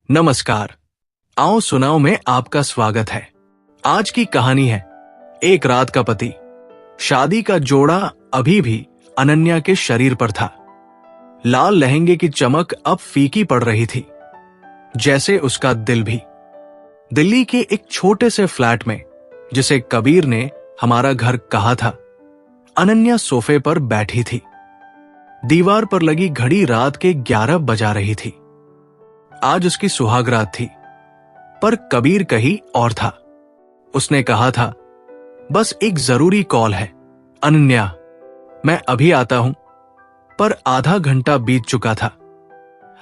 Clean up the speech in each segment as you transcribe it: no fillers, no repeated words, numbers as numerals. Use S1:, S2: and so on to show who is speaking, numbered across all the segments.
S1: नमस्कार। आओ सुनाओ में आपका स्वागत है। आज की कहानी है एक रात का पति। शादी का जोड़ा अभी भी अनन्या के शरीर पर था। लाल लहंगे की चमक अब फीकी पड़ रही थी, जैसे उसका दिल भी। दिल्ली के एक छोटे से फ्लैट में, जिसे कबीर ने हमारा घर कहा था, अनन्या सोफे पर बैठी थी। दीवार पर लगी घड़ी रात के 11 बजा रही थी। आज उसकी सुहागरात थी, पर कबीर कहीं और था। उसने कहा था, बस एक जरूरी कॉल है अनन्या, मैं अभी आता हूं। पर आधा घंटा बीत चुका था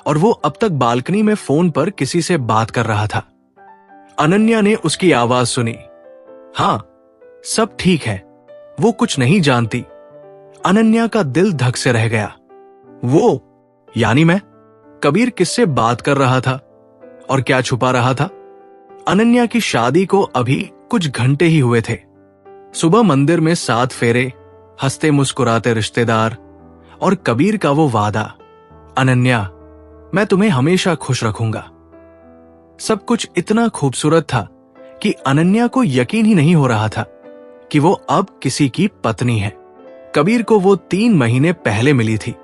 S1: और वो अब तक बालकनी में फोन पर किसी से बात कर रहा था। अनन्या ने उसकी आवाज सुनी। हां, सब ठीक है, वो कुछ नहीं जानती। अनन्या का दिल धक से रह गया। वो यानी मैं? कबीर किससे बात कर रहा था और क्या छुपा रहा था? अनन्या की शादी को अभी कुछ घंटे ही हुए थे। सुबह मंदिर में 7 फेरे, हंसते मुस्कुराते रिश्तेदार और कबीर का वो वादा, अनन्या मैं तुम्हें हमेशा खुश रखूंगा। सब कुछ इतना खूबसूरत था कि अनन्या को यकीन ही नहीं हो रहा था कि वो अब किसी की पत्नी है। कबीर को वो 3 महीने पहले मिली थी।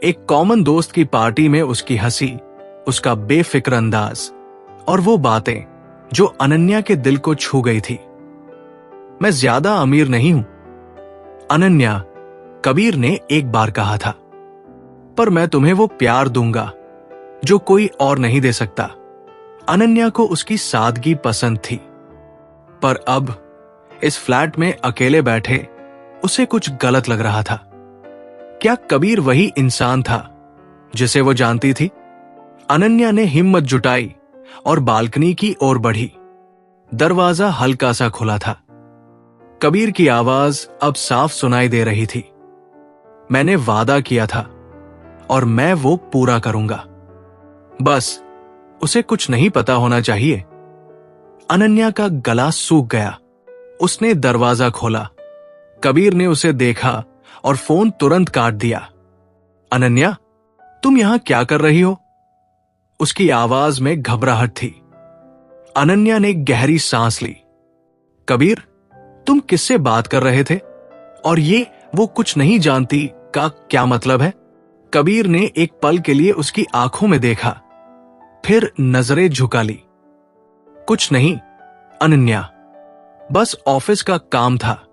S1: एक कॉमन दोस्त की पार्टी में उसकी हंसी, उसका बेफिक्र अंदाज और वो बातें जो अनन्या के दिल को छू गई थी। मैं ज्यादा अमीर नहीं हूं अनन्या, कबीर ने एक बार कहा था, पर मैं तुम्हें वो प्यार दूंगा जो कोई और नहीं दे सकता। अनन्या को उसकी सादगी पसंद थी, पर अब इस फ्लैट में अकेले बैठे उसे कुछ गलत लग रहा था। क्या कबीर वही इंसान था जिसे वो जानती थी? अनन्या ने हिम्मत जुटाई और बालकनी की ओर बढ़ी। दरवाजा हल्का सा खुला था। कबीर की आवाज अब साफ सुनाई दे रही थी। मैंने वादा किया था और मैं वो पूरा करूंगा। बस उसे कुछ नहीं पता होना चाहिए। अनन्या का गला सूख गया। उसने दरवाजा खोला। कबीर ने उसे देखा और फोन तुरंत काट दिया। अनन्या, तुम यहां क्या कर रही हो? उसकी आवाज में घबराहट थी। अनन्या ने गहरी सांस ली। कबीर, तुम किससे बात कर रहे थे? और ये वो कुछ नहीं जानती का क्या मतलब है? कबीर ने एक पल के लिए उसकी आंखों में देखा, फिर नजरें झुका ली। कुछ नहीं अनन्या, बस ऑफिस का काम था।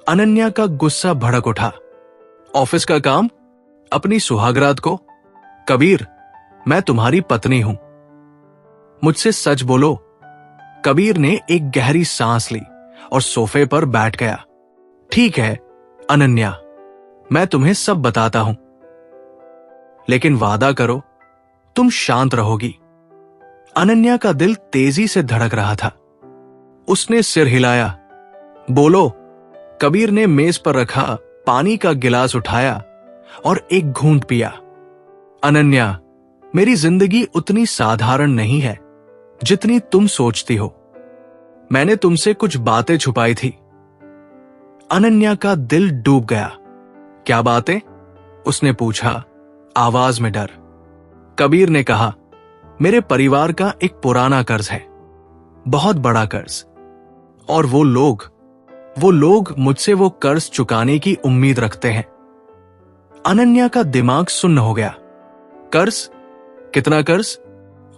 S1: अनन्या का गुस्सा भड़क उठा। ऑफिस का काम? अपनी सुहागरात को? कबीर, मैं तुम्हारी पत्नी हूं, मुझसे सच बोलो। कबीर ने एक गहरी सांस ली और सोफे पर बैठ गया। ठीक है अनन्या, मैं तुम्हें सब बताता हूं, लेकिन वादा करो तुम शांत रहोगी। अनन्या का दिल तेजी से धड़क रहा था। उसने सिर हिलाया। बोलो। कबीर ने मेज पर रखा पानी का गिलास उठाया और एक घूंट पिया। अनन्या, मेरी जिंदगी उतनी साधारण नहीं है जितनी तुम सोचती हो। मैंने तुमसे कुछ बातें छुपाई थी। अनन्या का दिल डूब गया। क्या बातें? उसने पूछा, आवाज में डर। कबीर ने कहा, मेरे परिवार का एक पुराना कर्ज है, बहुत बड़ा कर्ज, और वो लोग मुझसे वो कर्ज चुकाने की उम्मीद रखते हैं। अनन्या का दिमाग सुन्न हो गया। कर्ज? कितना कर्ज?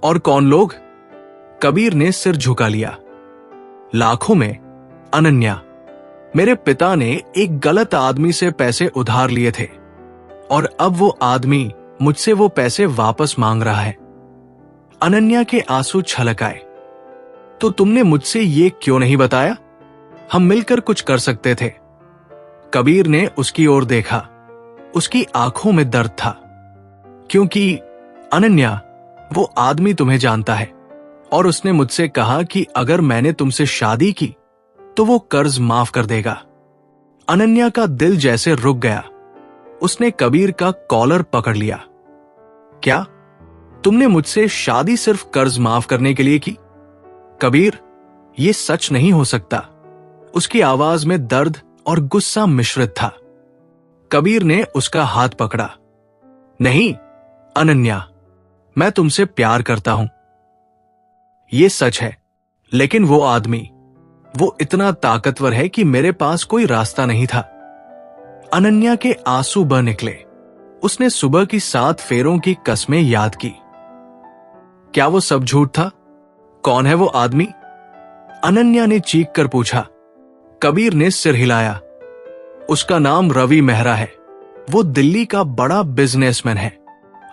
S1: और कौन लोग? कबीर ने सिर झुका लिया। लाखों में अनन्या, मेरे पिता ने एक गलत आदमी से पैसे उधार लिए थे और अब वो आदमी मुझसे वो पैसे वापस मांग रहा है। अनन्या के आंसू छलक आए। तो तुमने मुझसे ये क्यों नहीं बताया? हम मिलकर कुछ कर सकते थे। कबीर ने उसकी ओर देखा। उसकी आंखों में दर्द था। क्योंकि अनन्या, वो आदमी तुम्हें जानता है और उसने मुझसे कहा कि अगर मैंने तुमसे शादी की तो वो कर्ज माफ कर देगा। अनन्या का दिल जैसे रुक गया। उसने कबीर का कॉलर पकड़ लिया। क्या तुमने मुझसे शादी सिर्फ कर्ज माफ करने के लिए की? कबीर, ये सच नहीं हो सकता। उसकी आवाज में दर्द और गुस्सा मिश्रित था। कबीर ने उसका हाथ पकड़ा। नहीं अनन्या, मैं तुमसे प्यार करता हूं। ये सच है, लेकिन वो आदमी, वो इतना ताकतवर है कि मेरे पास कोई रास्ता नहीं था। अनन्या के आंसू बह निकले। उसने सुबह की 7 फेरों की कस्में याद की। क्या वो सब झूठ था? कौन है वो आदमी? अनन्या ने चीख कर पूछा। कबीर ने सिर हिलाया। उसका नाम रवि मेहरा है। वो दिल्ली का बड़ा बिजनेसमैन है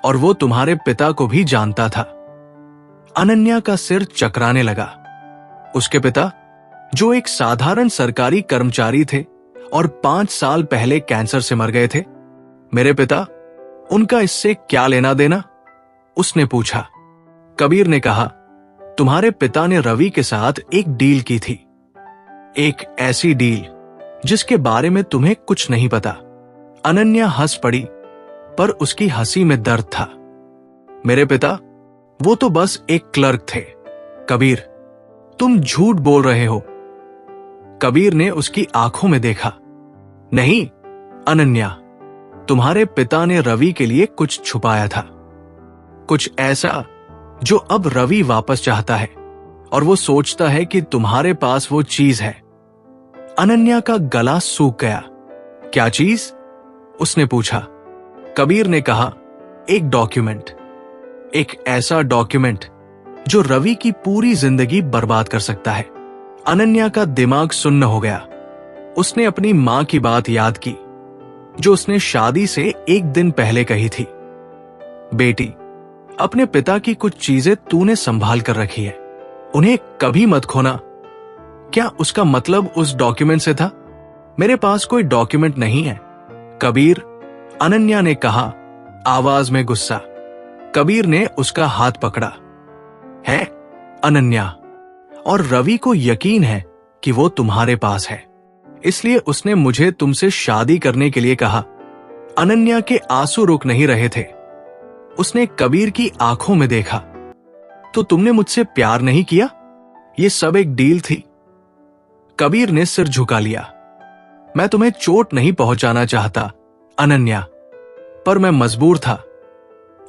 S1: और वो तुम्हारे पिता को भी जानता था। अनन्या का सिर चकराने लगा। उसके पिता, जो एक साधारण सरकारी कर्मचारी थे और 5 साल पहले कैंसर से मर गए थे, मेरे पिता, उनका इससे क्या लेना देना? उसने पूछा। कबीर ने कहा, तुम्हारे पिता ने रवि के साथ एक डील की थी। एक ऐसी डील जिसके बारे में तुम्हें कुछ नहीं पता। अनन्या हंस पड़ी, पर उसकी हंसी में दर्द था। मेरे पिता, वो तो बस एक क्लर्क थे। कबीर, तुम झूठ बोल रहे हो। कबीर ने उसकी आंखों में देखा। नहीं अनन्या, तुम्हारे पिता ने रवि के लिए कुछ छुपाया था, कुछ ऐसा जो अब रवि वापस चाहता है और वो सोचता है कि तुम्हारे पास वो चीज है। अनन्या का गला सूख गया। क्या चीज? उसने पूछा। कबीर ने कहा, एक डॉक्यूमेंट, एक ऐसा डॉक्यूमेंट जो रवि की पूरी जिंदगी बर्बाद कर सकता है। अनन्या का दिमाग सुन्न हो गया। उसने अपनी मां की बात याद की, जो उसने शादी से एक दिन पहले कही थी। बेटी, अपने पिता की कुछ चीजें तूने संभाल कर रखी है, उन्हें कभी मत खोना। क्या उसका मतलब उस डॉक्यूमेंट से था? मेरे पास कोई डॉक्यूमेंट नहीं है कबीर, अनन्या ने कहा, आवाज में गुस्सा। कबीर ने उसका हाथ पकड़ा। है अनन्या, और रवि को यकीन है कि वो तुम्हारे पास है, इसलिए उसने मुझे तुमसे शादी करने के लिए कहा। अनन्या के आंसू रुक नहीं रहे थे। उसने कबीर की आंखों में देखा। तो तुमने मुझसे प्यार नहीं किया? ये सब एक डील थी। कबीर ने सिर झुका लिया। मैं तुम्हें चोट नहीं पहुंचाना चाहता अनन्या, पर मैं मजबूर था।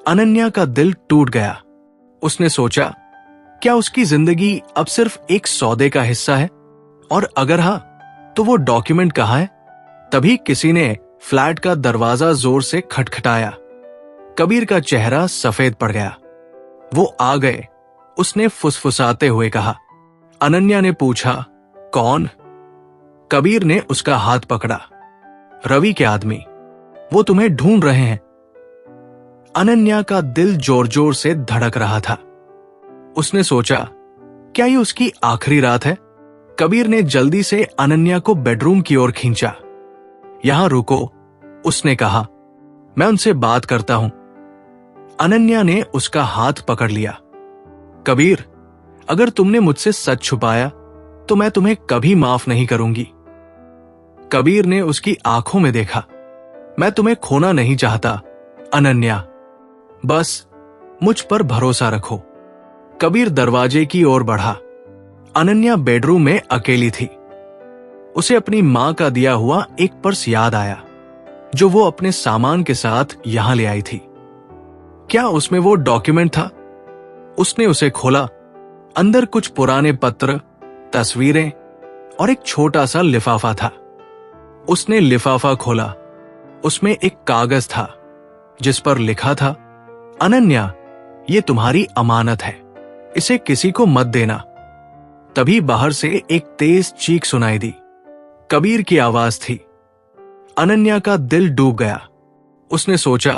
S1: अनन्या का दिल टूट गया। उसने सोचा, क्या उसकी जिंदगी अब सिर्फ एक सौदे का हिस्सा है? और अगर हां, तो वो डॉक्यूमेंट कहां है? तभी किसी ने फ्लैट का दरवाजा जोर से खटखटाया। कबीर का चेहरा सफेद पड़ गया। वो आ गए, उसने फुसफुसाते हुए कहा। अनन्या ने पूछा, कौन? कबीर ने उसका हाथ पकड़ा। रवि के आदमी, वो तुम्हें ढूंढ रहे हैं। अनन्या का दिल जोर जोर से धड़क रहा था। उसने सोचा, क्या ये उसकी आखिरी रात है? कबीर ने जल्दी से अनन्या को बेडरूम की ओर खींचा। यहां रुको, उसने कहा, मैं उनसे बात करता हूं। अनन्या ने उसका हाथ पकड़ लिया। कबीर, अगर तुमने मुझसे सच छुपाया तो मैं तुम्हें कभी माफ नहीं करूंगी। कबीर ने उसकी आंखों में देखा। मैं तुम्हें खोना नहीं चाहता अनन्या, बस मुझ पर भरोसा रखो। कबीर दरवाजे की ओर बढ़ा। अनन्या बेडरूम में अकेली थी। उसे अपनी मां का दिया हुआ एक पर्स याद आया, जो वो अपने सामान के साथ यहां ले आई थी। क्या उसमें वो डॉक्यूमेंट था? उसने उसे खोला। अंदर कुछ पुराने पत्र, तस्वीरें और एक छोटा सा लिफाफा था। उसने लिफाफा खोला। उसमें एक कागज था जिस पर लिखा था, अनन्या, ये तुम्हारी अमानत है, इसे किसी को मत देना। तभी बाहर से एक तेज चीख सुनाई दी। कबीर की आवाज थी। अनन्या का दिल डूब गया। उसने सोचा,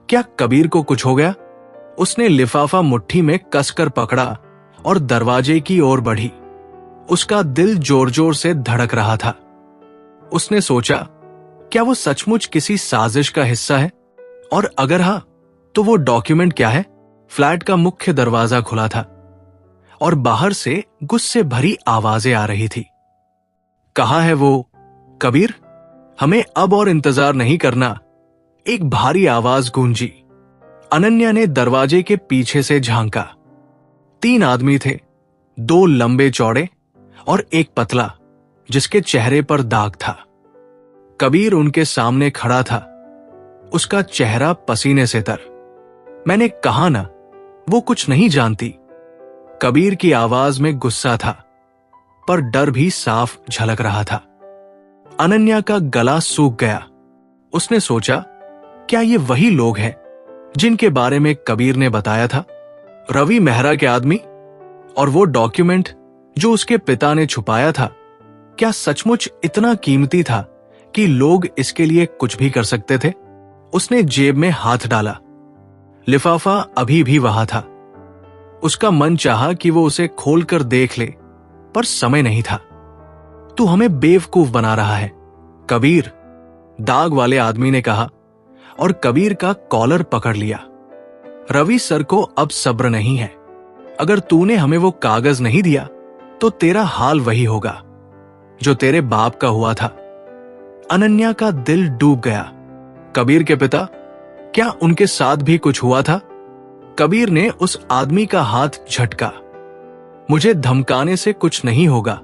S1: क्या कबीर को कुछ हो गया? उसने लिफाफा मुट्ठी में कसकर पकड़ा और दरवाजे की ओर बढ़ी। उसका दिल जोर जोर से धड़क रहा था। उसने सोचा, क्या वो सचमुच किसी साजिश का हिस्सा है? और अगर हां, तो वो डॉक्यूमेंट क्या है? फ्लैट का मुख्य दरवाजा खुला था और बाहर से गुस्से भरी आवाजें आ रही थी। कहाँ है वो? कबीर, हमें अब और इंतजार नहीं करना। एक भारी आवाज गूंजी। अनन्या ने दरवाजे के पीछे से झांका। 3 आदमी थे, 2 लंबे चौड़े और एक पतला, जिसके चेहरे पर दाग था। कबीर उनके सामने खड़ा था। उसका चेहरा पसीने से तर। मैंने कहा ना वो कुछ नहीं जानती। कबीर की आवाज में गुस्सा था, पर डर भी साफ झलक रहा था। अनन्या का गला सूख गया। उसने सोचा, क्या ये वही लोग हैं जिनके बारे में कबीर ने बताया था? रवि मेहरा के आदमी? और वो डॉक्यूमेंट जो उसके पिता ने छुपाया था, क्या सचमुच इतना कीमती था कि लोग इसके लिए कुछ भी कर सकते थे? उसने जेब में हाथ डाला। लिफाफा अभी भी वहां था। उसका मन चाहा कि वो उसे खोलकर देख ले, पर समय नहीं था। तू हमें बेवकूफ बना रहा है, कबीर, दाग वाले आदमी ने कहा और कबीर का कॉलर पकड़ लिया। रवि सर को अब सब्र नहीं है। अगर तूने हमें वो कागज नहीं दिया तो तेरा हाल वही होगा जो तेरे बाप का हुआ था। अनन्या का दिल डूब गया। कबीर के पिता, क्या उनके साथ भी कुछ हुआ था? कबीर ने उस आदमी का हाथ झटका। मुझे धमकाने से कुछ नहीं होगा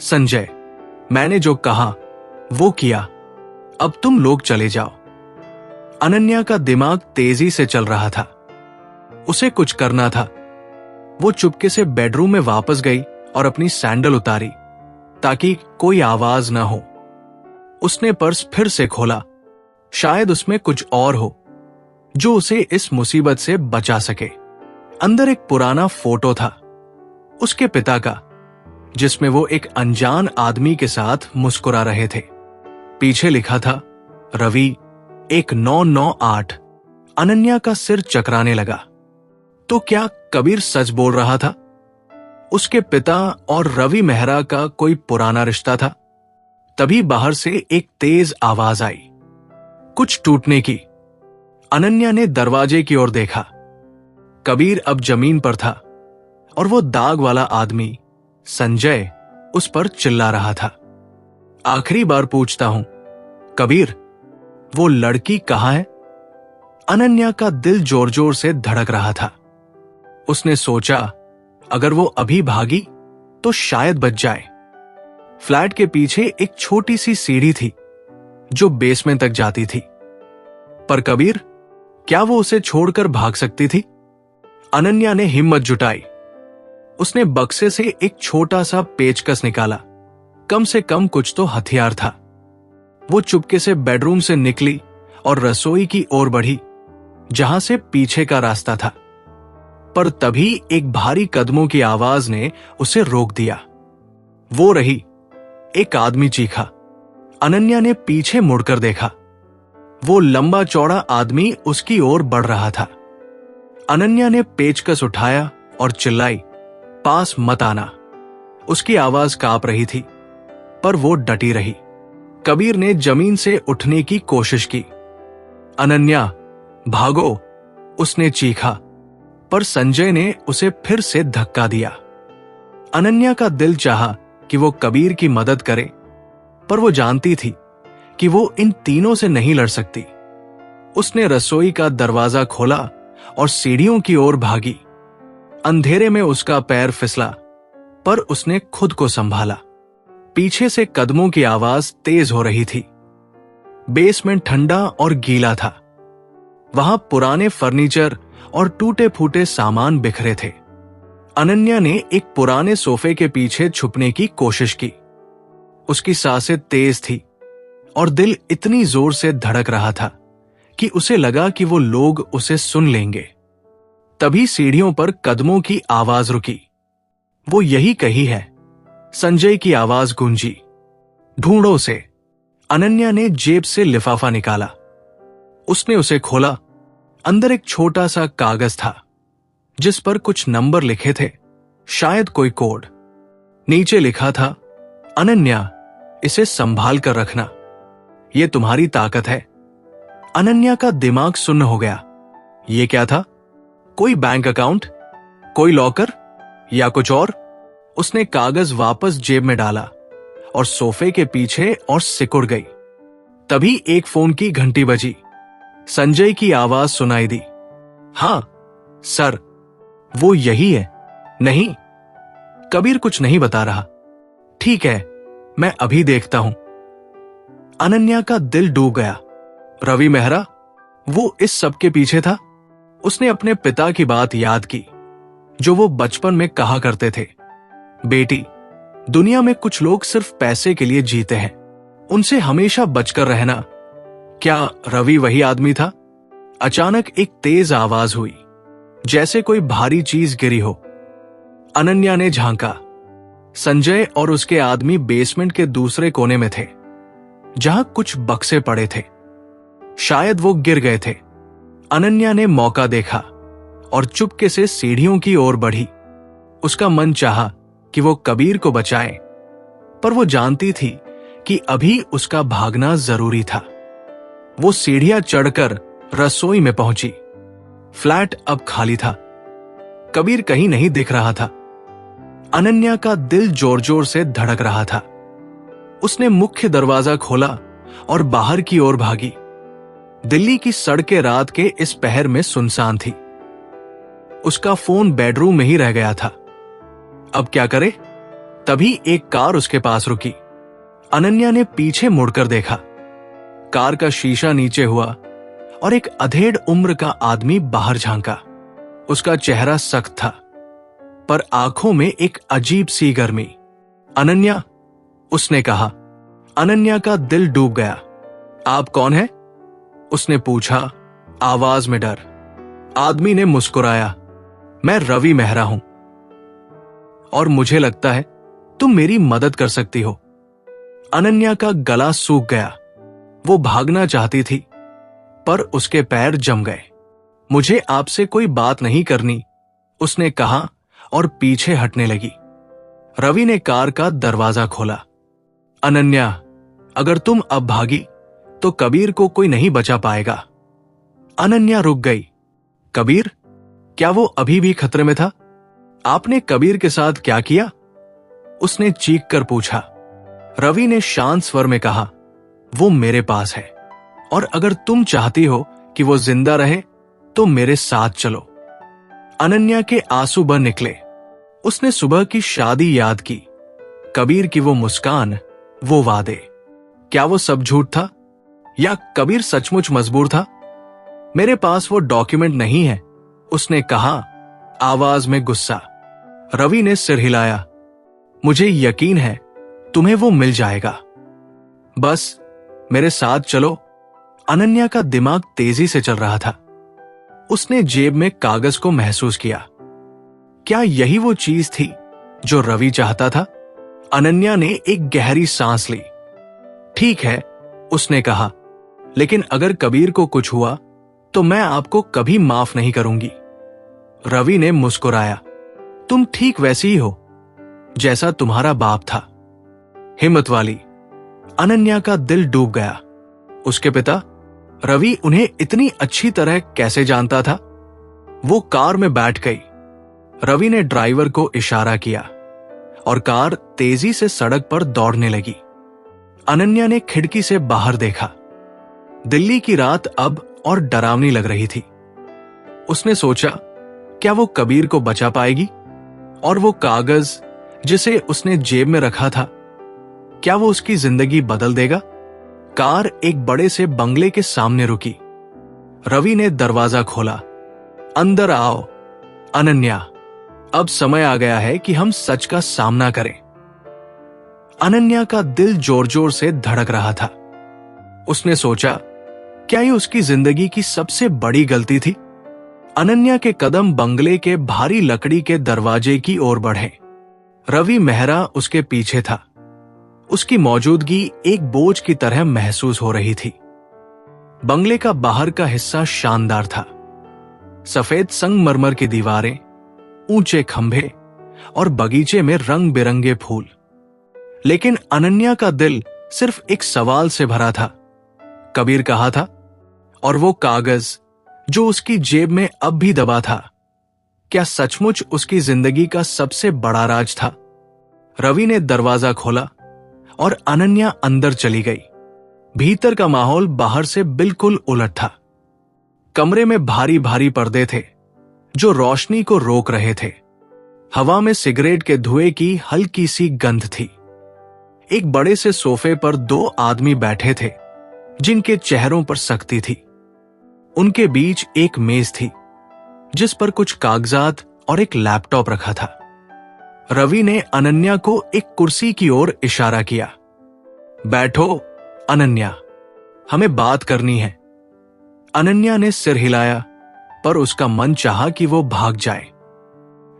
S1: संजय, मैंने जो कहा वो किया। अब तुम लोग चले जाओ। अनन्या का दिमाग तेजी से चल रहा था। उसे कुछ करना था। वो चुपके से बेडरूम में वापस गई और अपनी सैंडल उतारी ताकि कोई आवाज ना हो। उसने पर्स फिर से खोला। शायद उसमें कुछ और हो जो उसे इस मुसीबत से बचा सके। अंदर एक पुराना फोटो था, उसके पिता का, जिसमें वो एक अनजान आदमी के साथ मुस्कुरा रहे थे। पीछे लिखा था रवि 1998। अनन्या का सिर चकराने लगा। तो क्या कबीर सच बोल रहा था? उसके पिता और रवि मेहरा का कोई पुराना रिश्ता था। तभी बाहर से एक तेज आवाज आई, कुछ टूटने की। अनन्या ने दरवाजे की ओर देखा। कबीर अब जमीन पर था और वो दाग वाला आदमी संजय उस पर चिल्ला रहा था। आखिरी बार पूछता हूं, कबीर, वो लड़की कहां है? अनन्या का दिल जोर जोर से धड़क रहा था। उसने सोचा, अगर वो अभी भागी तो शायद बच जाए। फ्लैट के पीछे एक छोटी सी सीढ़ी थी जो बेसमेंट तक जाती थी। पर कबीर, क्या वो उसे छोड़कर भाग सकती थी? अनन्या ने हिम्मत जुटाई। उसने बक्से से एक छोटा सा पेचकस निकाला। कम से कम कुछ तो हथियार था। वो चुपके से बेडरूम से निकली और रसोई की ओर बढ़ी, जहां से पीछे का रास्ता था। पर तभी एक भारी कदमों की आवाज ने उसे रोक दिया। वो रही, एक आदमी चीखा। अनन्या ने पीछे मुड़कर देखा। वो लंबा चौड़ा आदमी उसकी ओर बढ़ रहा था। अनन्या ने पेचकस उठाया और चिल्लाई, पास मत आना। उसकी आवाज कांप रही थी, पर वो डटी रही। कबीर ने जमीन से उठने की कोशिश की। अनन्या, भागो, उसने चीखा, पर संजय ने उसे फिर से धक्का दिया। अनन्या का दिल चाहा कि वो कबीर की मदद करे, पर वो जानती थी कि वो इन तीनों से नहीं लड़ सकती। उसने रसोई का दरवाजा खोला और सीढ़ियों की ओर भागी। अंधेरे में उसका पैर फिसला, पर उसने खुद को संभाला। पीछे से कदमों की आवाज तेज हो रही थी। बेसमेंट ठंडा और गीला था। वहां पुराने फर्नीचर और टूटे फूटे सामान बिखरे थे। अनन्या ने एक पुराने सोफे के पीछे छुपने की कोशिश की। उसकी सांसें तेज थी और दिल इतनी जोर से धड़क रहा था कि उसे लगा कि वो लोग उसे सुन लेंगे। तभी सीढ़ियों पर कदमों की आवाज रुकी। वो यही कही है, संजय की आवाज गूंजी। ढूंढो से। अनन्या ने जेब से लिफाफा निकाला। उसने उसे खोला। अंदर एक छोटा सा कागज था जिस पर कुछ नंबर लिखे थे, शायद कोई कोड। नीचे लिखा था, अनन्या, इसे संभाल कर रखना, यह तुम्हारी ताकत है। अनन्या का दिमाग सुन्न हो गया। यह क्या था? कोई बैंक अकाउंट, कोई लॉकर या कुछ और? उसने कागज वापस जेब में डाला और सोफे के पीछे और सिकुड़ गई। तभी एक फोन की घंटी बजी। संजय की आवाज सुनाई दी। हां सर, वो यही है। नहीं, कबीर कुछ नहीं बता रहा। ठीक है, मैं अभी देखता हूं। अनन्या का दिल डूब गया। रवि मेहरा, वो इस सब के पीछे था? उसने अपने पिता की बात याद की, जो वो बचपन में कहा करते थे, बेटी, दुनिया में कुछ लोग सिर्फ पैसे के लिए जीते हैं, उनसे हमेशा बचकर रहना। क्या रवि वही आदमी था? अचानक एक तेज आवाज हुई, जैसे कोई भारी चीज गिरी हो। अनन्या ने झांका। संजय और उसके आदमी बेसमेंट के दूसरे कोने में थे, जहां कुछ बक्से पड़े थे। शायद वो गिर गए थे। अनन्या ने मौका देखा और चुपके से सीढ़ियों की ओर बढ़ी। उसका मन चाहा कि वो कबीर को बचाए, पर वो जानती थी कि अभी उसका भागना जरूरी था। वो सीढ़ियां चढ़कर रसोई में पहुंची। फ्लैट अब खाली था। कबीर कहीं नहीं दिख रहा था। अनन्या का दिल जोर जोर से धड़क रहा था। उसने मुख्य दरवाजा खोला और बाहर की ओर भागी। दिल्ली की सड़कें रात के इस पहर में सुनसान थी। उसका फोन बेडरूम में ही रह गया था। अब क्या करे? तभी एक कार उसके पास रुकी। अनन्या ने पीछे मुड़कर देखा। कार का शीशा नीचे हुआ और एक अधेड़ उम्र का आदमी बाहर झांका। उसका चेहरा सख्त था, पर आंखों में एक अजीब सी गर्मी। अनन्या, उसने कहा। अनन्या का दिल डूब गया। आप कौन है? उसने पूछा, आवाज में डर। आदमी ने मुस्कुराया। मैं रवि मेहरा हूं, और मुझे लगता है तुम मेरी मदद कर सकती हो। अनन्या का गला सूख गया। वो भागना चाहती थी, पर उसके पैर जम गए। मुझे आपसे कोई बात नहीं करनी, उसने कहा और पीछे हटने लगी। रवि ने कार का दरवाजा खोला। अनन्या, अगर तुम अब भागी तो कबीर को कोई नहीं बचा पाएगा। अनन्या रुक गई। कबीर? क्या वो अभी भी खतरे में था? आपने कबीर के साथ क्या किया? उसने चीख कर पूछा। रवि ने शांत स्वर में कहा, वो मेरे पास है, और अगर तुम चाहती हो कि वो जिंदा रहे तो मेरे साथ चलो। अनन्या के आंसू बह निकले। उसने सुबह की शादी याद की, कबीर की वो मुस्कान, वो वादे। क्या वो सब झूठ था, या कबीर सचमुच मजबूर था? मेरे पास वो डॉक्यूमेंट नहीं है, उसने कहा, आवाज में गुस्सा। रवि ने सिर हिलाया। मुझे यकीन है तुम्हें वो मिल जाएगा। बस मेरे साथ चलो। अनन्या का दिमाग तेजी से चल रहा था। उसने जेब में कागज को महसूस किया। क्या यही वो चीज थी जो रवि चाहता था? अनन्या ने एक गहरी सांस ली। ठीक है, उसने कहा, लेकिन अगर कबीर को कुछ हुआ तो मैं आपको कभी माफ नहीं करूंगी। रवि ने मुस्कुराया। तुम ठीक वैसी ही हो जैसा तुम्हारा बाप था, हिम्मत वाली। अनन्या का दिल डूब गया। उसके पिता रवि उन्हें इतनी अच्छी तरह कैसे जानता था? वो कार में बैठ गई। रवि ने ड्राइवर को इशारा किया और कार तेजी से सड़क पर दौड़ने लगी। अनन्या ने खिड़की से बाहर देखा। दिल्ली की रात अब और डरावनी लग रही थी। उसने सोचा, क्या वो कबीर को बचा पाएगी? और वो कागज जिसे उसने जेब में रखा था, क्या वो उसकी जिंदगी बदल देगा? कार एक बड़े से बंगले के सामने रुकी। रवि ने दरवाजा खोला। अंदर आओ अनन्या, अब समय आ गया है कि हम सच का सामना करें। अनन्या का दिल जोर जोर से धड़क रहा था। उसने सोचा, क्या ये उसकी जिंदगी की सबसे बड़ी गलती थी? अनन्या के कदम बंगले के भारी लकड़ी के दरवाजे की ओर बढ़े। रवि मेहरा उसके पीछे था। उसकी मौजूदगी एक बोझ की तरह महसूस हो रही थी। बंगले का बाहर का हिस्सा शानदार था। सफेद संगमरमर की दीवारें, ऊंचे खंभे और बगीचे में रंग बिरंगे फूल। लेकिन अनन्या का दिल सिर्फ एक सवाल से भरा था। कबीर कहाँ था? और वो कागज जो उसकी जेब में अब भी दबा था, क्या सचमुच उसकी जिंदगी का सबसे बड़ा राज था? रवि ने दरवाजा खोला और अनन्या अंदर चली गई। भीतर का माहौल बाहर से बिल्कुल उलट था। कमरे में भारी भारी पर्दे थे जो रोशनी को रोक रहे थे। हवा में सिगरेट के धुएं की हल्की सी गंध थी। एक बड़े से सोफे पर दो आदमी बैठे थे जिनके चेहरों पर सख्ती थी। उनके बीच एक मेज थी जिस पर कुछ कागजात और एक लैपटॉप रखा था। रवि ने अनन्या को एक कुर्सी की ओर इशारा किया। बैठो अनन्या, हमें बात करनी है। अनन्या ने सिर हिलाया, पर उसका मन चाहा कि वो भाग जाए,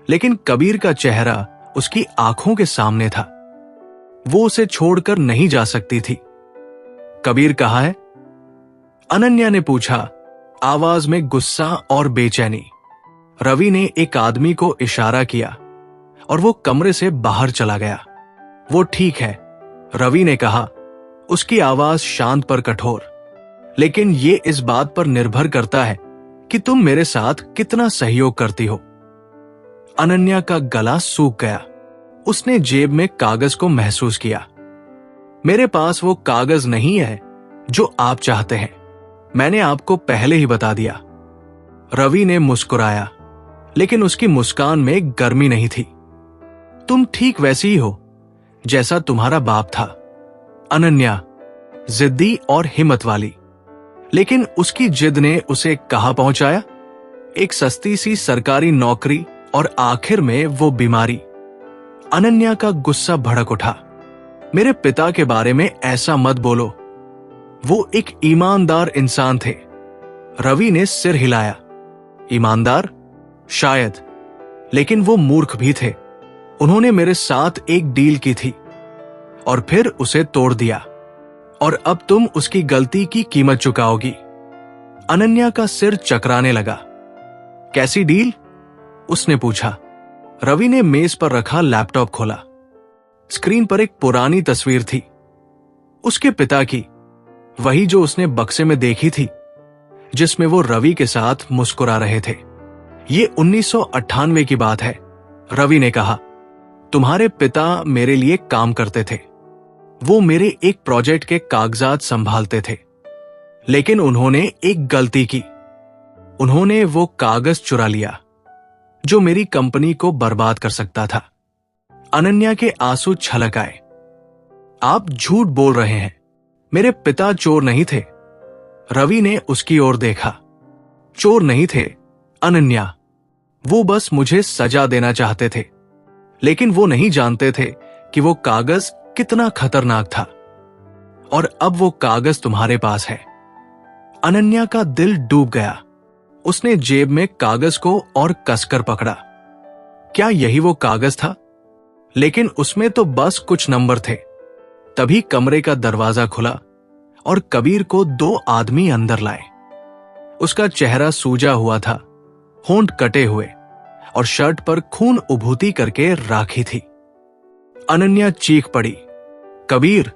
S1: लेकिन कबीर का चेहरा उसकी आंखों के सामने था। वो उसे छोड़कर नहीं जा सकती थी। कबीर कहाँ है? अनन्या ने पूछा, आवाज में गुस्सा और बेचैनी। रवि ने एक आदमी को इशारा किया और वो कमरे से बाहर चला गया। वो ठीक है, रवि ने कहा, उसकी आवाज शांत पर कठोर। लेकिन ये इस बात पर निर्भर करता है कि तुम मेरे साथ कितना सहयोग करती हो। अनन्या का गला सूख गया। उसने जेब में कागज को महसूस किया। मेरे पास वो कागज नहीं है जो आप चाहते हैं, मैंने आपको पहले ही बता दिया। रवि ने मुस्कुराया, लेकिन उसकी मुस्कान में गर्मी नहीं थी। तुम ठीक वैसी ही हो जैसा तुम्हारा बाप था अनन्या, जिद्दी और हिम्मत वाली। लेकिन उसकी जिद ने उसे कहां पहुंचाया? एक सस्ती सी सरकारी नौकरी और आखिर में वो बीमारी। अनन्या का गुस्सा भड़क उठा। मेरे पिता के बारे में ऐसा मत बोलो, वो एक ईमानदार इंसान थे। रवि ने सिर हिलाया। ईमानदार? शायद, लेकिन वो मूर्ख भी थे। उन्होंने मेरे साथ एक डील की थी और फिर उसे तोड़ दिया, और अब तुम उसकी गलती की कीमत चुकाओगी। अनन्या का सिर चकराने लगा। कैसी डील? उसने पूछा। रवि ने मेज पर रखा लैपटॉप खोला। स्क्रीन पर एक पुरानी तस्वीर थी, उसके पिता की, वही जो उसने बक्से में देखी थी, जिसमें वो रवि के साथ मुस्कुरा रहे थे। ये 1998 की बात है। रवि ने कहा, तुम्हारे पिता मेरे लिए काम करते थे। वो मेरे एक प्रोजेक्ट के कागजात संभालते थे, लेकिन उन्होंने एक गलती की। उन्होंने वो कागज चुरा लिया जो मेरी कंपनी को बर्बाद कर सकता था। अनन्या के आंसू छलक आए। आप झूठ बोल रहे हैं, मेरे पिता चोर नहीं थे। रवि ने उसकी ओर देखा। चोर नहीं थे अनन्या, वो बस मुझे सजा देना चाहते थे, लेकिन वो नहीं जानते थे कि वो कागज कितना खतरनाक था। और अब वो कागज तुम्हारे पास है। अनन्या का दिल डूब गया। उसने जेब में कागज को और कसकर पकड़ा। क्या यही वो कागज था? लेकिन उसमें तो बस कुछ नंबर थे। तभी कमरे का दरवाजा खुला और कबीर को 2 आदमी अंदर लाए। उसका चेहरा सूजा हुआ था, होंठ कटे हुए और शर्ट पर खून उभूती करके राखी थी। अनन्या चीख पड़ी, कबीर!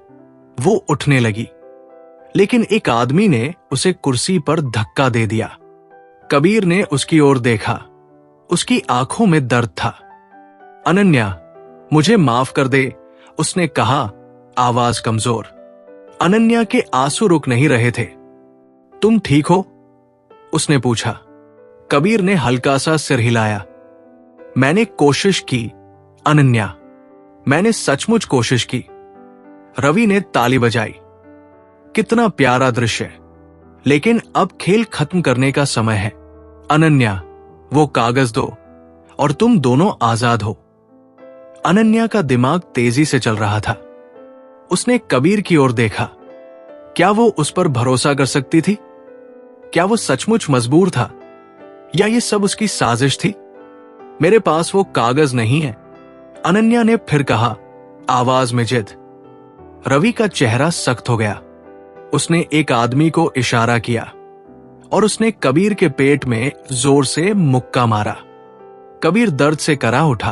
S1: वो उठने लगी, लेकिन एक आदमी ने उसे कुर्सी पर धक्का दे दिया। कबीर ने उसकी ओर देखा। उसकी आंखों में दर्द था। अनन्या, मुझे माफ कर दे, उसने कहा, आवाज कमजोर। अनन्या के आंसू रुक नहीं रहे थे। तुम ठीक हो? उसने पूछा। कबीर ने हल्का सा सिर हिलाया। मैंने कोशिश की अनन्या, मैंने सचमुच कोशिश की। रवि ने ताली बजाई। कितना प्यारा दृश्य, लेकिन अब खेल खत्म करने का समय है। अनन्या, वो कागज दो और तुम दोनों आजाद हो। अनन्या का दिमाग तेजी से चल रहा था। उसने कबीर की ओर देखा। क्या वो उस पर भरोसा कर सकती थी? क्या वो सचमुच मजबूर था, या ये सब उसकी साजिश थी? मेरे पास वो कागज नहीं है, अनन्या ने फिर कहा, आवाज में जिद। रवि का चेहरा सख्त हो गया। उसने एक आदमी को इशारा किया और उसने कबीर के पेट में जोर से मुक्का मारा। कबीर दर्द से करा उठा।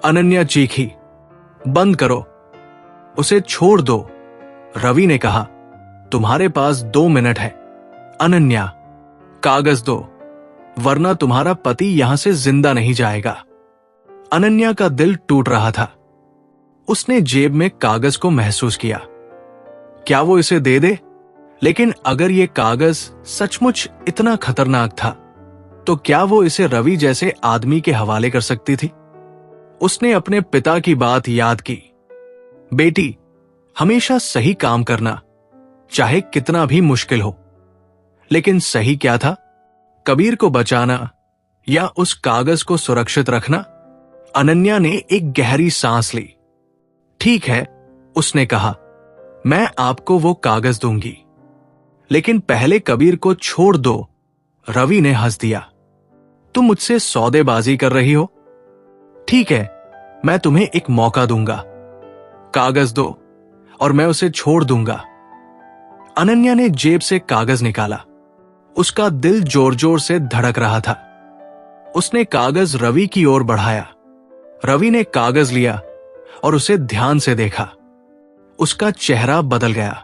S1: अनन्या चीखी, बंद करो, उसे छोड़ दो। रवि ने कहा, तुम्हारे पास 2 मिनट है। अनन्या, कागज दो, वरना तुम्हारा पति यहां से जिंदा नहीं जाएगा। अनन्या का दिल टूट रहा था। उसने जेब में कागज को महसूस किया। क्या वो इसे दे दे? लेकिन अगर ये कागज सचमुच इतना खतरनाक था, तो क्या वो इसे रवि जैसे आदमी के हवाले कर सकती थी? उसने अपने पिता की बात याद की। बेटी, हमेशा सही काम करना, चाहे कितना भी मुश्किल हो। लेकिन सही क्या था? कबीर को बचाना या उस कागज को सुरक्षित रखना? अनन्या ने एक गहरी सांस ली। ठीक है, उसने कहा, मैं आपको वो कागज दूंगी, लेकिन पहले कबीर को छोड़ दो। रवि ने हंस दिया। तुम मुझसे सौदेबाजी कर रही हो? ठीक है, मैं तुम्हें एक मौका दूंगा। कागज दो और मैं उसे छोड़ दूंगा। अनन्या ने जेब से कागज निकाला। उसका दिल जोर जोर से धड़क रहा था। उसने कागज रवि की ओर बढ़ाया। रवि ने कागज लिया और उसे ध्यान से देखा। उसका चेहरा बदल गया।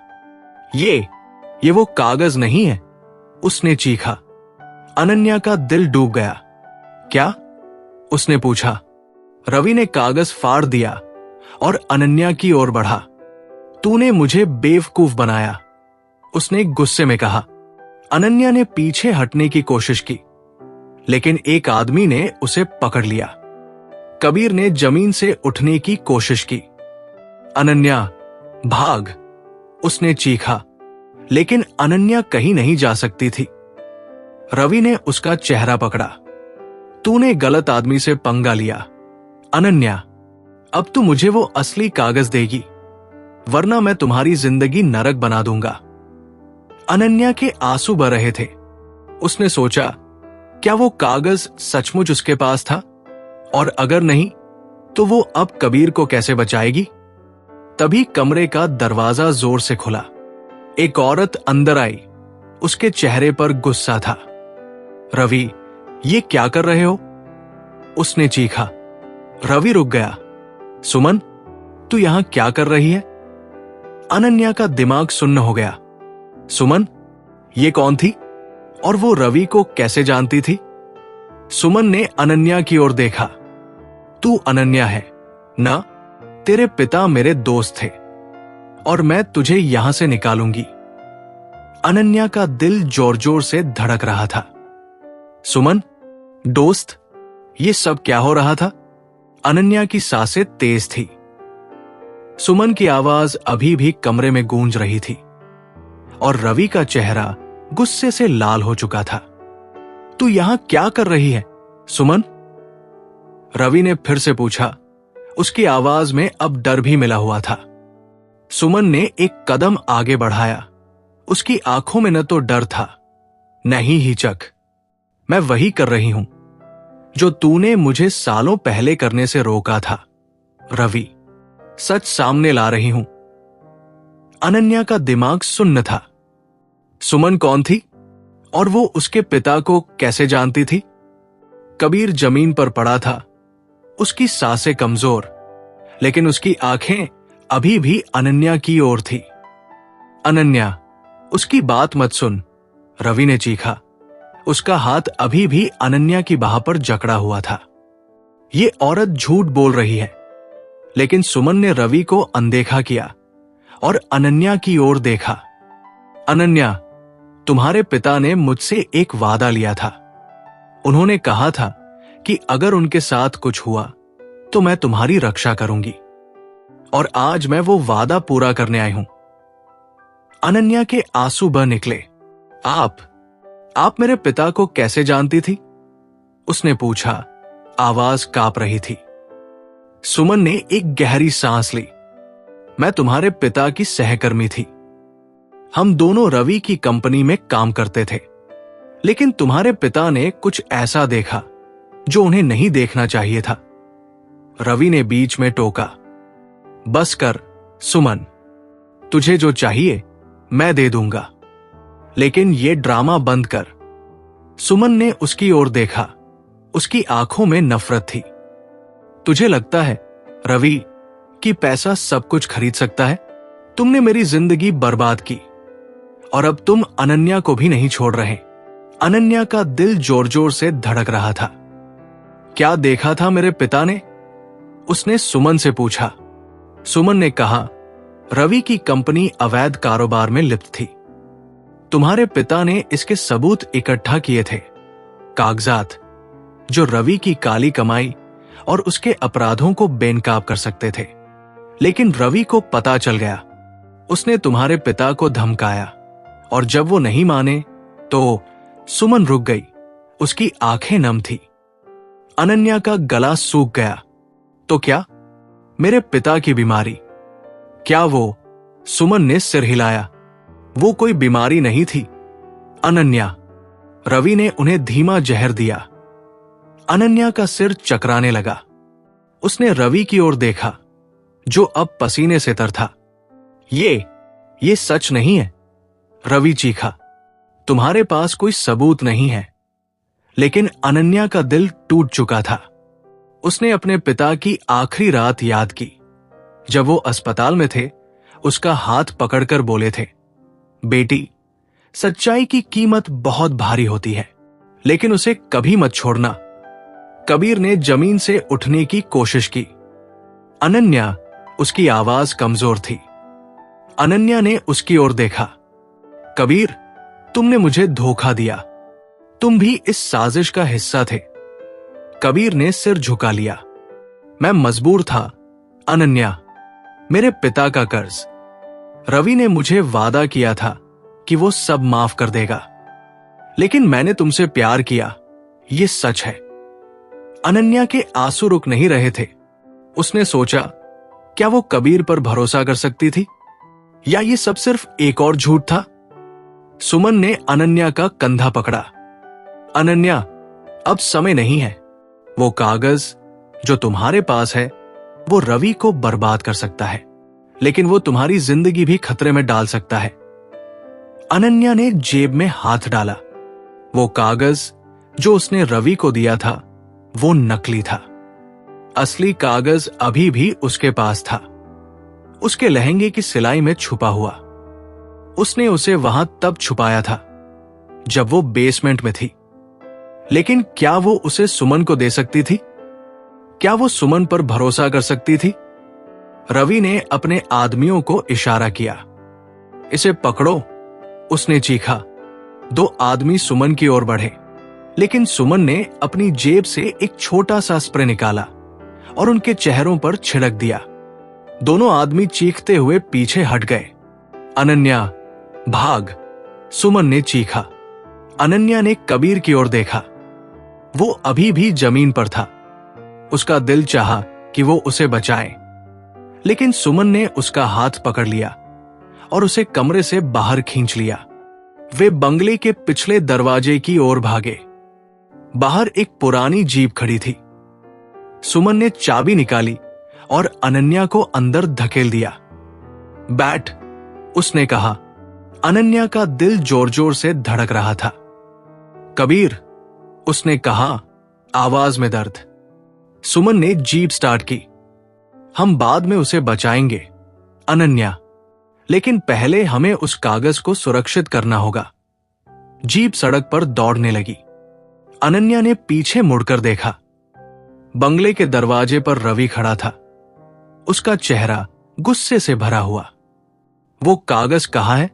S1: ये वो कागज नहीं है, उसने चीखा। अनन्या का दिल डूब गया। क्या? उसने पूछा। रवि ने कागज फाड़ दिया और अनन्या की ओर बढ़ा। तूने मुझे बेवकूफ बनाया, उसने गुस्से में कहा। अनन्या ने पीछे हटने की कोशिश की, लेकिन एक आदमी ने उसे पकड़ लिया। कबीर ने जमीन से उठने की कोशिश की। अनन्या, भाग, उसने चीखा, लेकिन अनन्या कहीं नहीं जा सकती थी। रवि ने उसका चेहरा पकड़ा। तूने गलत आदमी से पंगा लिया। अनन्या, अब तू मुझे वो असली कागज देगी, वरना मैं तुम्हारी जिंदगी नरक बना दूंगा। अनन्या के आंसू बह रहे थे। उसने सोचा, क्या वो कागज सचमुच उसके पास था? और अगर नहीं, तो वो अब कबीर को कैसे बचाएगी? तभी कमरे का दरवाजा जोर से खुला। एक औरत अंदर आई। उसके चेहरे पर गुस्सा था। रवि, ये क्या कर रहे हो? उसने चीखा। रवि रुक गया। सुमन, तू यहां क्या कर रही है? अनन्या का दिमाग सुन्न हो गया। सुमन, ये कौन थी? और वो रवि को कैसे जानती थी? सुमन ने अनन्या की ओर देखा। तू अनन्या है ना? तेरे पिता मेरे दोस्त थे और मैं तुझे यहां से निकालूंगी। अनन्या का दिल जोर जोर से धड़क रहा था। सुमन, दोस्त, ये सब क्या हो रहा था? अनन्या की सांसें तेज थी। सुमन की आवाज अभी भी कमरे में गूंज रही थी और रवि का चेहरा गुस्से से लाल हो चुका था। तू यहां क्या कर रही है, सुमन? रवि ने फिर से पूछा। उसकी आवाज में अब डर भी मिला हुआ था। सुमन ने एक कदम आगे बढ़ाया। उसकी आंखों में न तो डर था, न ही हिचक। मैं वही कर रही हूं जो तूने मुझे सालों पहले करने से रोका था, रवि। सच सामने ला रही हूं। अनन्या का दिमाग सुन्न था। सुमन कौन थी और वो उसके पिता को कैसे जानती थी? कबीर जमीन पर पड़ा था। उसकी सांसें कमजोर, लेकिन उसकी आंखें अभी भी अनन्या की ओर थी। अनन्या, उसकी बात मत सुन, रवि ने चीखा। उसका हाथ अभी भी अनन्या की बाह पर जकड़ा हुआ था। ये औरत झूठ बोल रही है। लेकिन सुमन ने रवि को अनदेखा किया और अनन्या की ओर देखा। अनन्या, तुम्हारे पिता ने मुझसे एक वादा लिया था। उन्होंने कहा था कि अगर उनके साथ कुछ हुआ तो मैं तुम्हारी रक्षा करूंगी, और आज मैं वो वादा पूरा करने आई हूं। अनन्या के आंसू बह निकले। आप मेरे पिता को कैसे जानती थी? उसने पूछा। आवाज कांप रही थी। सुमन ने एक गहरी सांस ली। मैं तुम्हारे पिता की सहकर्मी थी। हम दोनों रवि की कंपनी में काम करते थे, लेकिन तुम्हारे पिता ने कुछ ऐसा देखा जो उन्हें नहीं देखना चाहिए था। रवि ने बीच में टोका। बस कर, सुमन। तुझे जो चाहिए मैं दे दूंगा, लेकिन ये ड्रामा बंद कर। सुमन ने उसकी ओर देखा। उसकी आंखों में नफरत थी। तुझे लगता है, रवि, कि पैसा सब कुछ खरीद सकता है? तुमने मेरी जिंदगी बर्बाद की और अब तुम अनन्या को भी नहीं छोड़ रहे। अनन्या का दिल जोर जोर से धड़क रहा था। क्या देखा था मेरे पिता ने? उसने सुमन से पूछा। सुमन ने कहा, रवि की कंपनी अवैध कारोबार में लिप्त थी। तुम्हारे पिता ने इसके सबूत इकट्ठा किए थे, कागजात जो रवि की काली कमाई और उसके अपराधों को बेनकाब कर सकते थे। लेकिन रवि को पता चल गया। उसने तुम्हारे पिता को धमकाया, और जब वो नहीं माने तो। सुमन रुक गई। उसकी आंखें नम थी। अनन्या का गला सूख गया। तो क्या? मेरे पिता की बीमारी? क्या वो? सुमन ने सिर हिलाया। वो कोई बीमारी नहीं थी अनन्या। रवि ने उन्हें धीमा जहर दिया। अनन्या का सिर चकराने लगा। उसने रवि की ओर देखा, जो अब पसीने से तर था। ये सच नहीं है, रवि चीखा। तुम्हारे पास कोई सबूत नहीं है। लेकिन अनन्या का दिल टूट चुका था। उसने अपने पिता की आखिरी रात याद की, जब वो अस्पताल में थे। उसका हाथ पकड़कर बोले थे, बेटी, सच्चाई की कीमत बहुत भारी होती है, लेकिन उसे कभी मत छोड़ना। कबीर ने जमीन से उठने की कोशिश की। अनन्या, उसकी आवाज कमजोर थी। अनन्या ने उसकी ओर देखा। कबीर, तुमने मुझे धोखा दिया। तुम भी इस साजिश का हिस्सा थे। कबीर ने सिर झुका लिया। मैं मजबूर था अनन्या, मेरे पिता का कर्ज। रवि ने मुझे वादा किया था कि वो सब माफ कर देगा, लेकिन मैंने तुमसे प्यार किया, ये सच है। अनन्या के आंसू रुक नहीं रहे थे। उसने सोचा, क्या वो कबीर पर भरोसा कर सकती थी, या ये सब सिर्फ एक और झूठ था? सुमन ने अनन्या का कंधा पकड़ा। अनन्या, अब समय नहीं है। वो कागज जो तुम्हारे पास है, वो रवि को बर्बाद कर सकता है, लेकिन वो तुम्हारी जिंदगी भी खतरे में डाल सकता है। अनन्या ने जेब में हाथ डाला। वो कागज जो उसने रवि को दिया था, वो नकली था। असली कागज अभी भी उसके पास था, उसके लहंगे की सिलाई में छुपा हुआ। उसने उसे वहां तब छुपाया था जब वो बेसमेंट में थी। लेकिन क्या वो उसे सुमन को दे सकती थी? क्या वो सुमन पर भरोसा कर सकती थी? रवि ने अपने आदमियों को इशारा किया। इसे पकड़ो, उसने चीखा। 2 आदमी सुमन की ओर बढ़े, लेकिन सुमन ने अपनी जेब से एक छोटा सा स्प्रे निकाला और उनके चेहरों पर छिड़क दिया। दोनों आदमी चीखते हुए पीछे हट गए। अनन्या, भाग, सुमन ने चीखा। अनन्या ने कबीर की ओर देखा। वो अभी भी जमीन पर था। उसका दिल चाहा कि वो उसे बचाए, लेकिन सुमन ने उसका हाथ पकड़ लिया और उसे कमरे से बाहर खींच लिया। वे बंगले के पिछले दरवाजे की ओर भागे। बाहर एक पुरानी जीप खड़ी थी। सुमन ने चाबी निकाली और अनन्या को अंदर धकेल दिया। बैठ, उसने कहा। अनन्या का दिल जोर जोर से धड़क रहा था। कबीर, उसने कहा, आवाज में दर्द। सुमन ने जीप स्टार्ट की। हम बाद में उसे बचाएंगे अनन्या, लेकिन पहले हमें उस कागज को सुरक्षित करना होगा। जीप सड़क पर दौड़ने लगी। अनन्या ने पीछे मुड़कर देखा। बंगले के दरवाजे पर रवि खड़ा था, उसका चेहरा गुस्से से भरा हुआ। वो कागज कहाँ है?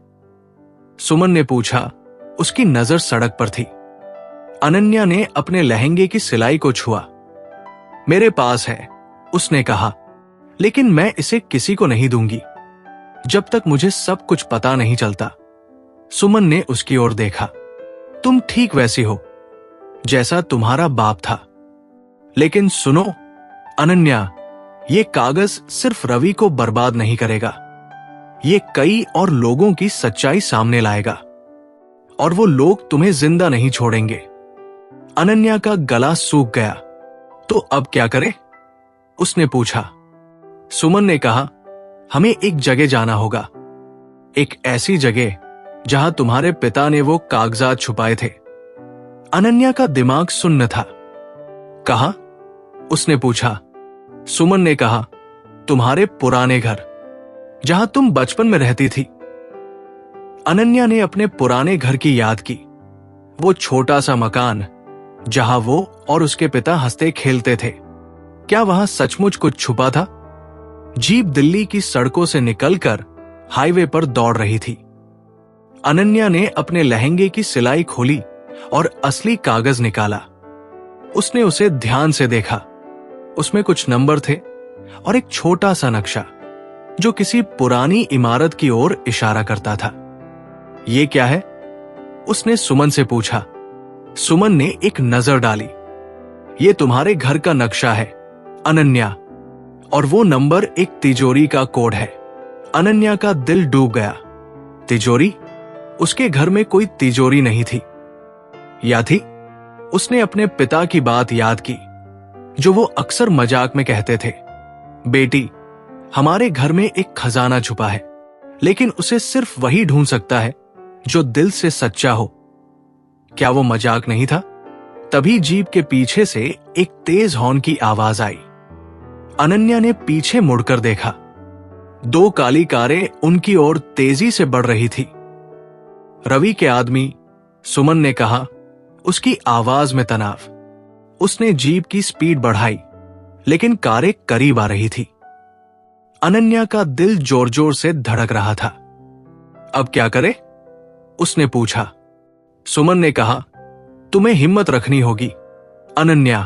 S1: सुमन ने पूछा। उसकी नजर सड़क पर थी। अनन्या ने अपने लहंगे की सिलाई को छुआ। मेरे पास है, उसने कहा, लेकिन मैं इसे किसी को नहीं दूंगी जब तक मुझे सब कुछ पता नहीं चलता। सुमन ने उसकी ओर देखा। तुम ठीक वैसी हो जैसा तुम्हारा बाप था। लेकिन सुनो अनन्या, ये कागज सिर्फ रवि को बर्बाद नहीं करेगा, ये कई और लोगों की सच्चाई सामने लाएगा, और वो लोग तुम्हें जिंदा नहीं छोड़ेंगे। अनन्या का गला सूख गया। तो अब क्या करें? उसने पूछा। सुमन ने कहा, हमें एक जगह जाना होगा, एक ऐसी जगह जहां तुम्हारे पिता ने वो कागजात छुपाए थे। अनन्या का दिमाग सुन्न था। कहा? उसने पूछा। सुमन ने कहा, तुम्हारे पुराने घर, जहां तुम बचपन में रहती थी। अनन्या ने अपने पुराने घर की याद की। वो छोटा सा मकान जहां वो और उसके पिता हंसते खेलते थे। क्या वहां सचमुच कुछ छुपा था? जीप दिल्ली की सड़कों से निकलकर हाईवे पर दौड़ रही थी। अनन्या ने अपने लहंगे की सिलाई खोली और असली कागज निकाला। उसने उसे ध्यान से देखा। उसमें कुछ नंबर थे और एक छोटा सा नक्शा जो किसी पुरानी इमारत की ओर इशारा करता था। ये क्या है? उसने सुमन से पूछा। सुमन ने एक नजर डाली। ये तुम्हारे घर का नक्शा है अनन्या, और वो नंबर एक तिजोरी का कोड है। अनन्या का दिल डूब गया। तिजोरी? उसके घर में कोई तिजोरी नहीं थी। या थी? उसने अपने पिता की बात याद की, जो वो अक्सर मजाक में कहते थे, बेटी, हमारे घर में एक खजाना छुपा है, लेकिन उसे सिर्फ वही ढूंढ सकता है जो दिल से सच्चा हो। क्या वो मजाक नहीं था? तभी जीप के पीछे से एक तेज हॉर्न की आवाज आई। अनन्या ने पीछे मुड़कर देखा। 2 काली कारें उनकी ओर तेजी से बढ़ रही थी। रवि के आदमी, सुमन ने कहा, उसकी आवाज में तनाव। उसने जीप की स्पीड बढ़ाई, लेकिन कारें करीब आ रही थी। अनन्या का दिल जोर जोर से धड़क रहा था। अब क्या करे? उसने पूछा। सुमन ने कहा, तुम्हें हिम्मत रखनी होगी अनन्या,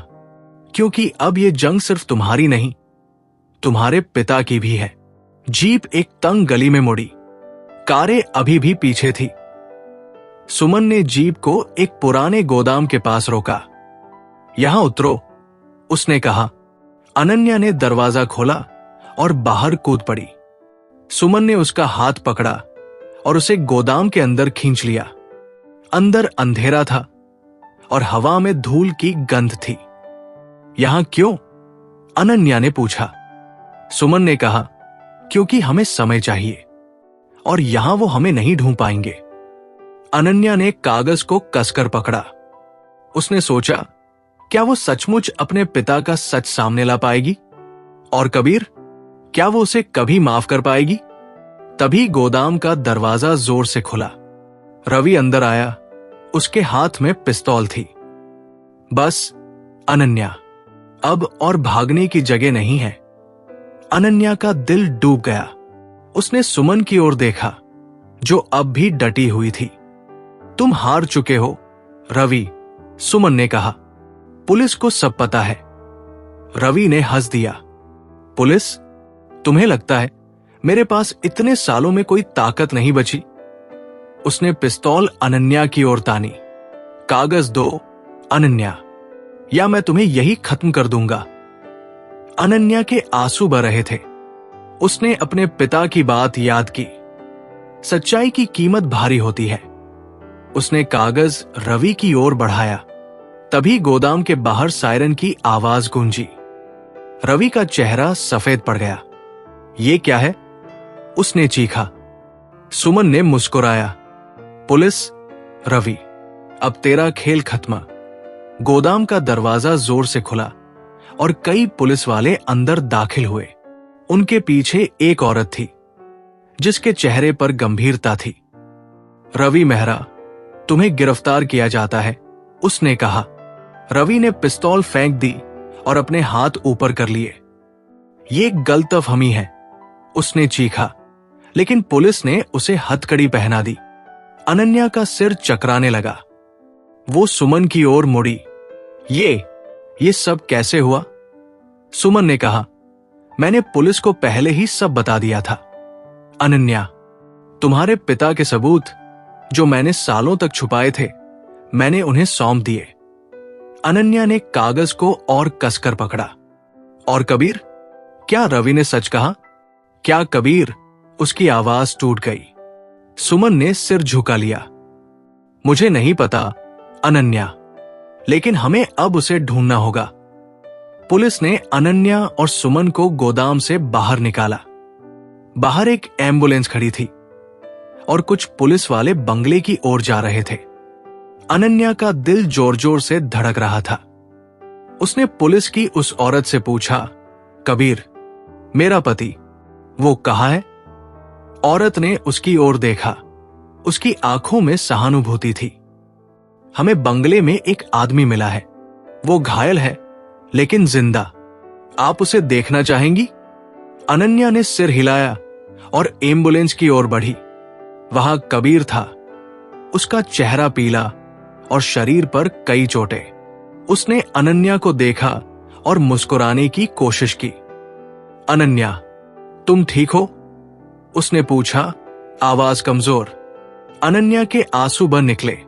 S1: क्योंकि अब यह जंग सिर्फ तुम्हारी नहीं, तुम्हारे पिता की भी है। जीप एक तंग गली में मुड़ी। कारें अभी भी पीछे थी। सुमन ने जीप को एक पुराने गोदाम के पास रोका। यहां उतरो, उसने कहा। अनन्या ने दरवाजा खोला और बाहर कूद पड़ी। सुमन ने उसका हाथ पकड़ा और उसे गोदाम के अंदर खींच लिया। अंदर अंधेरा था और हवा में धूल की गंध थी। यहां क्यों? अनन्या ने पूछा। सुमन ने कहा, क्योंकि हमें समय चाहिए और यहां वो हमें नहीं ढूंढ पाएंगे। अनन्या ने कागज को कसकर पकड़ा। उसने सोचा, क्या वो सचमुच अपने पिता का सच सामने ला पाएगी? और कबीर, क्या वो उसे कभी माफ कर पाएगी? तभी गोदाम का दरवाजा जोर से खुला। रवि अंदर आया। उसके हाथ में पिस्तौल थी। बस अनन्या, अब और भागने की जगह नहीं है। अनन्या का दिल डूब गया। उसने सुमन की ओर देखा, जो अब भी डटी हुई थी। तुम हार चुके हो रवि, सुमन ने कहा। पुलिस को सब पता है। रवि ने हंस दिया। पुलिस? तुम्हें लगता है मेरे पास इतने सालों में कोई ताकत नहीं बची? उसने पिस्तौल अनन्या की ओर तानी। कागज दो अनन्या, या मैं तुम्हें यही खत्म कर दूंगा। अनन्या के आंसू बह रहे थे। उसने अपने पिता की बात याद की। सच्चाई की कीमत भारी होती है। उसने कागज रवि की ओर बढ़ाया। तभी गोदाम के बाहर सायरन की आवाज गूंजी। रवि का चेहरा सफेद पड़ गया। ये क्या है? उसने चीखा। सुमन ने मुस्कुराया। पुलिस? रवि, अब तेरा खेल खत्म। गोदाम का दरवाजा जोर से खुला और कई पुलिस वाले अंदर दाखिल हुए। उनके पीछे एक औरत थी, जिसके चेहरे पर गंभीरता थी। रवि मेहरा, तुम्हें गिरफ्तार किया जाता है, उसने कहा। रवि ने पिस्तौल फेंक दी और अपने हाथ ऊपर कर लिए। ये गलतफहमी है, उसने चीखा, लेकिन पुलिस ने उसे हथकड़ी पहना दी। अनन्या का सिर चकराने लगा। वो सुमन की ओर मुड़ी। ये सब कैसे हुआ? सुमन ने कहा, मैंने पुलिस को पहले ही सब बता दिया था। अनन्या, तुम्हारे पिता के सबूत, जो मैंने सालों तक छुपाए थे, मैंने उन्हें सौंप दिए। अनन्या ने कागज को और कसकर पकड़ा। और कबीर? क्या रवि ने सच कहा? क्या कबीर? उसकी आवाज टूट गई। सुमन ने सिर झुका लिया। मुझे नहीं पता अनन्या, लेकिन हमें अब उसे ढूंढना होगा। पुलिस ने अनन्या और सुमन को गोदाम से बाहर निकाला। बाहर एक एम्बुलेंस खड़ी थी और कुछ पुलिस वाले बंगले की ओर जा रहे थे। अनन्या का दिल जोर जोर से धड़क रहा था। उसने पुलिस की उस औरत से पूछा, कबीर, मेरा पति, वो कहाँ है? औरत ने उसकी ओर देखा। उसकी आंखों में सहानुभूति थी। हमें बंगले में एक आदमी मिला है। वो घायल है, लेकिन जिंदा। आप उसे देखना चाहेंगी? अनन्या ने सिर हिलाया और एम्बुलेंस की ओर बढ़ी। वहां कबीर था। उसका चेहरा पीला और शरीर पर कई चोटें। उसने अनन्या को देखा और मुस्कुराने की कोशिश की। अनन्या, तुम ठीक हो? उसने पूछा, आवाज कमजोर। अनन्या के आंसू बह निकले।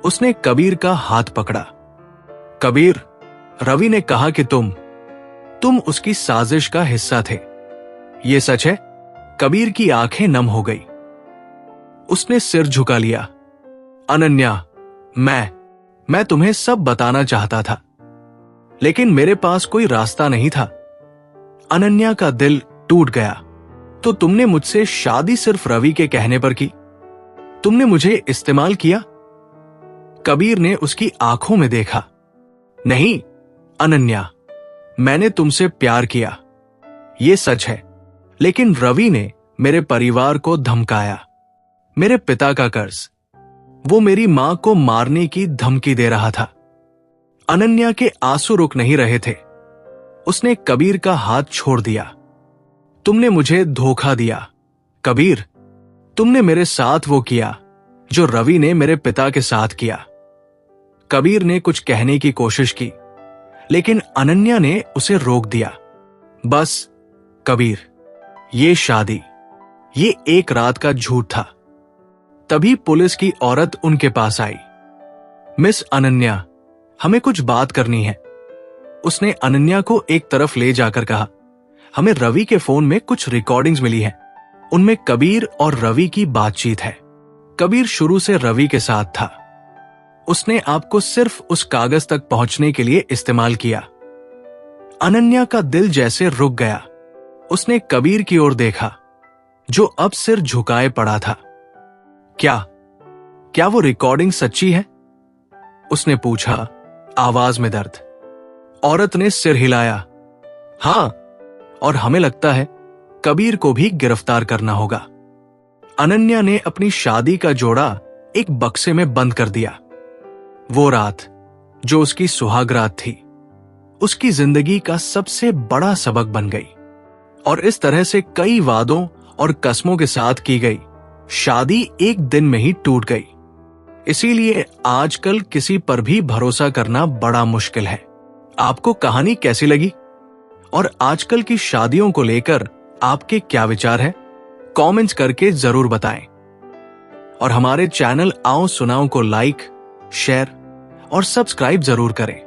S1: उसने कबीर का हाथ पकड़ा। कबीर, रवि ने कहा कि तुम उसकी साजिश का हिस्सा थे। ये सच है? कबीर की आंखें नम हो गई। उसने सिर झुका लिया। अनन्या, मैं तुम्हें सब बताना चाहता था, लेकिन मेरे पास कोई रास्ता नहीं था। अनन्या का दिल टूट गया। तो तुमने मुझसे शादी सिर्फ रवि के कहने पर की? तुमने मुझे इस्तेमाल किया? कबीर ने उसकी आंखों में देखा। नहीं अनन्या, मैंने तुमसे प्यार किया, यह सच है, लेकिन रवि ने मेरे परिवार को धमकाया। मेरे पिता का कर्ज, वो मेरी मां को मारने की धमकी दे रहा था। अनन्या के आंसू रुक नहीं रहे थे। उसने कबीर का हाथ छोड़ दिया। तुमने मुझे धोखा दिया कबीर। तुमने मेरे साथ वो किया जो रवि ने मेरे पिता के साथ किया। कबीर ने कुछ कहने की कोशिश की, लेकिन अनन्या ने उसे रोक दिया। बस कबीर, ये शादी, ये एक रात का झूठ था। तभी पुलिस की औरत उनके पास आई। मिस अनन्या, हमें कुछ बात करनी है। उसने अनन्या को एक तरफ ले जाकर कहा, हमें रवि के फोन में कुछ रिकॉर्डिंग्स मिली हैं। उनमें कबीर और रवि की बातचीत है। कबीर शुरू से रवि के साथ था। उसने आपको सिर्फ उस कागज तक पहुंचने के लिए इस्तेमाल किया। अनन्या का दिल जैसे रुक गया। उसने कबीर की ओर देखा, जो अब सिर झुकाए पड़ा था। क्या वो रिकॉर्डिंग सच्ची है? उसने पूछा, आवाज में दर्द। औरत ने सिर हिलाया। हां, और हमें लगता है कबीर को भी गिरफ्तार करना होगा। अनन्या ने अपनी शादी का जोड़ा एक बक्से में बंद कर दिया। वो रात जो उसकी सुहाग रात थी, उसकी जिंदगी का सबसे बड़ा सबक बन गई। और इस तरह से कई वादों और कस्मों के साथ की गई शादी एक दिन में ही टूट गई। इसीलिए आजकल किसी पर भी भरोसा करना बड़ा मुश्किल है। आपको कहानी कैसी लगी? और आजकल की शादियों को लेकर आपके क्या विचार हैं? कमेंट्स करके जरूर बताएं। और हमारे चैनल आओ सुनाओ को लाइक, शेयर और सब्सक्राइब जरूर करें।